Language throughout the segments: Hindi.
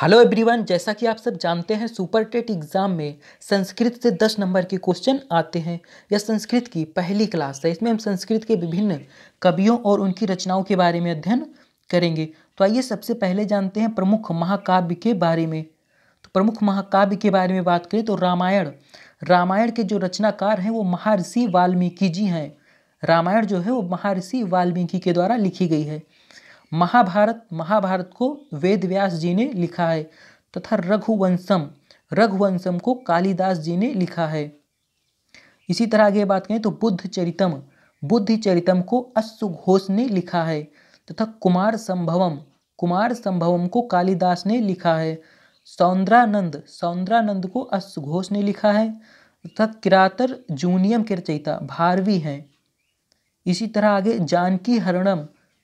हेलो एवरीवन, जैसा कि आप सब जानते हैं सुपर टेट एग्जाम में संस्कृत से 10 नंबर के क्वेश्चन आते हैं। यह संस्कृत की पहली क्लास है। इसमें हम संस्कृत के विभिन्न कवियों और उनकी रचनाओं के बारे में अध्ययन करेंगे। तो आइए सबसे पहले जानते हैं प्रमुख महाकाव्य के बारे में। तो प्रमुख महाकाव्य के बारे में बात करें तो रामायण के जो रचनाकार हैं वो महर्षि वाल्मीकि जी हैं। रामायण जो है वो महर्षि वाल्मीकि के द्वारा लिखी गई है। महाभारत को वेद व्यास जी ने लिखा है तथा रघुवंशम को कालिदास जी ने लिखा है। इसी तरह आगे बात करें तो बुद्ध चरितम को अश्व घोष ने लिखा है तथा कुमार संभवम को कालिदास ने लिखा है। सौंद्रानंद को अश्व घोष ने लिखा है तथा किरातर जूनियम के रचयिता भारवी हैं। इसी तरह आगे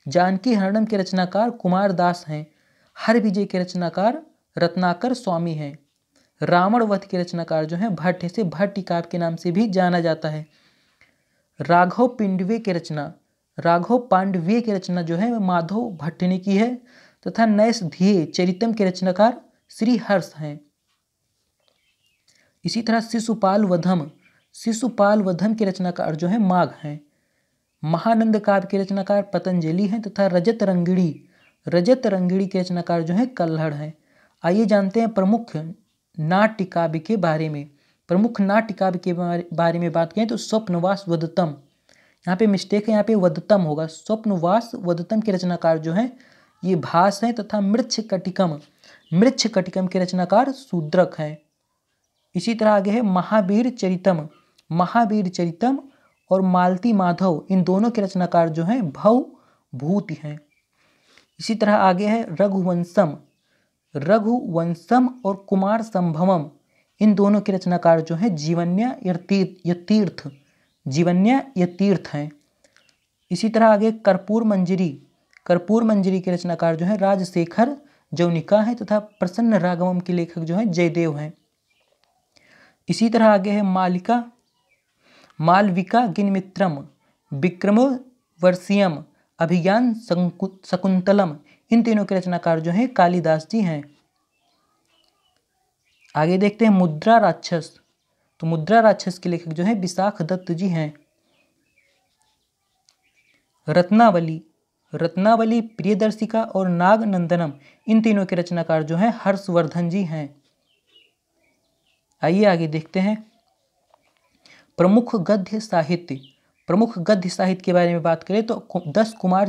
जानकी हरणम के रचनाकार कुमार दास हैं। हर विजय के रचनाकार रत्नाकर स्वामी हैं। रावण वध के रचनाकार जो हैं भट्ट से भट्टिकाव्य के नाम से भी जाना जाता है। राघव पांडवीय की रचना जो है माधव भट्ट ने की है तथा नैषधीय चरितम के रचनाकार श्री हर्ष हैं। इसी तरह शिशुपाल वधम के रचनाकार जो है माघ हैं। महानंद काव्य के रचनाकार पतंजलि हैं तथा रजत रंगिणी के रचनाकार जो है कल्हड़ हैं। आइए जानते हैं प्रमुख नाट्य काव्य के बारे में। प्रमुख नाट्य काव्य के बारे में बात करें तो स्वप्नवास वदत्तम, यहाँ पे मिस्टेक है, यहाँ पे वदत्तम होगा। स्वप्नवास वदत्तम के रचनाकार जो हैं ये भास हैं तथा मृच्छकटिकम के रचनाकार शूद्रक हैं। इसी तरह आगे है महावीर चरितम और मालती माधव, इन दोनों के रचनाकार जो हैं भूति हैं। इसी तरह आगे है रघुवंशम और कुमार संभवम, इन दोनों के रचनाकार जो हैं जीवन्य यतीर्थ हैं। इसी तरह आगे कर्पूर मंजरी के रचनाकार जो है राजशेखर जौनिका है तथा प्रसन्न राघवम के लेखक जो हैं जयदेव हैं। इसी तरह आगे है मालविका गिनमित्रम विक्रमोर्वशीयम अभिज्ञान शकुंतलम, इन तीनों के रचनाकार जो हैं कालिदास जी हैं। आगे देखते हैं मुद्रा राक्षस, तो मुद्रा राक्षस के लेखक जो हैं विशाख दत्त जी हैं। रत्नावली प्रियदर्शिका और नागनंदनम, इन तीनों के रचनाकार जो हैं हर्षवर्धन जी हैं। आइए आगे देखते हैं प्रमुख गद्य साहित्य के बारे में बात करें तो 10 कुमार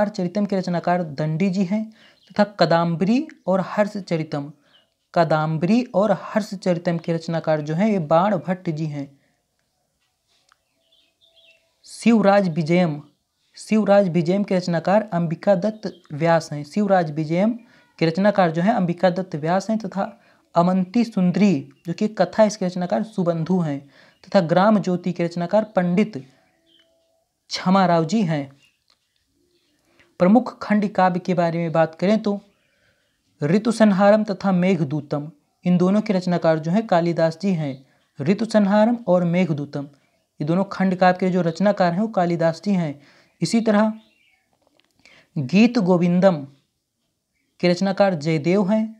चरितम के रचनाकार दंडी जी हैं तथा कादम्बरी और हर्ष चरितम के रचनाकार जो हैं ये बाण भट्ट जी हैं। शिवराज विजयम के रचनाकार अंबिका दत्त व्यास हैं। शिवराज विजयम के रचनाकार जो हैं अंबिका दत्त व्यास हैं तथा अमंती सुंदरी जो कि कथा इसके रचनाकार सुबंधु हैं तथा ग्राम ज्योति के रचनाकार पंडित क्षमाराव जी हैं। प्रमुख खंड काव्य के बारे में बात करें तो ऋतुसंहारम तथा मेघदूतम, इन दोनों के रचनाकार जो हैं कालिदास जी हैं। ऋतुसंहारम और मेघदूतम, ये दोनों खंड काव्य के जो रचनाकार हैं वो कालिदास जी हैं। इसी तरह गीत गोविंदम के रचनाकार जयदेव हैं।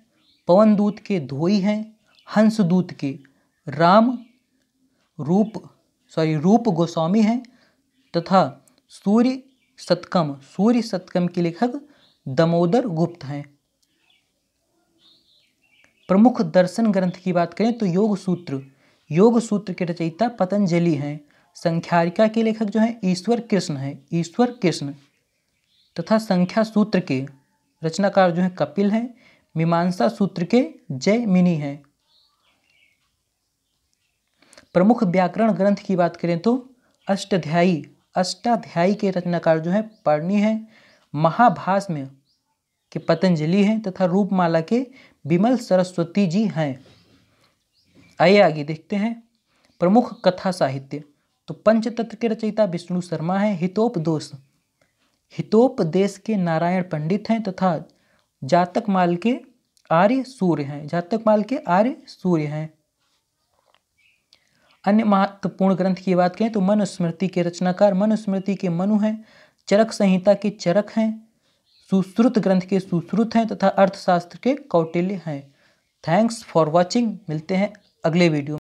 पवनदूत के धोई हैं। हंसदूत के रूप गोस्वामी हैं तथा सूर्य शतकम के लेखक दामोदर गुप्त हैं। प्रमुख दर्शन ग्रंथ की बात करें तो योग सूत्र के रचयिता पतंजलि हैं। संख्यारिका के लेखक जो हैं ईश्वर कृष्ण तथा संख्या सूत्र के रचनाकार जो हैं कपिल हैं। मीमांसा सूत्र के जयमिनी हैं। प्रमुख व्याकरण ग्रंथ की बात करें तो अष्टाध्यायी के रचनाकार जो है पर्णी हैं। महाभाष्य के पतंजलि हैं तथा रूपमाला के विमल सरस्वती जी हैं। आइए आगे देखते हैं प्रमुख कथा साहित्य, तो पंचतंत्र के रचयिता विष्णु शर्मा हैं। हितोपदेश के नारायण पंडित हैं तथा जातकमाल के आर्य सूर्य हैं। अन्य महत्वपूर्ण ग्रंथ की बात करें तो मनुस्मृति के रचनाकार मनुस्मृति के मनु हैं। चरक संहिता के चरक हैं। सुश्रुत ग्रंथ के सुश्रुत हैं तथा अर्थशास्त्र के कौटिल्य हैं। Thanks for watching. मिलते हैं अगले वीडियो में।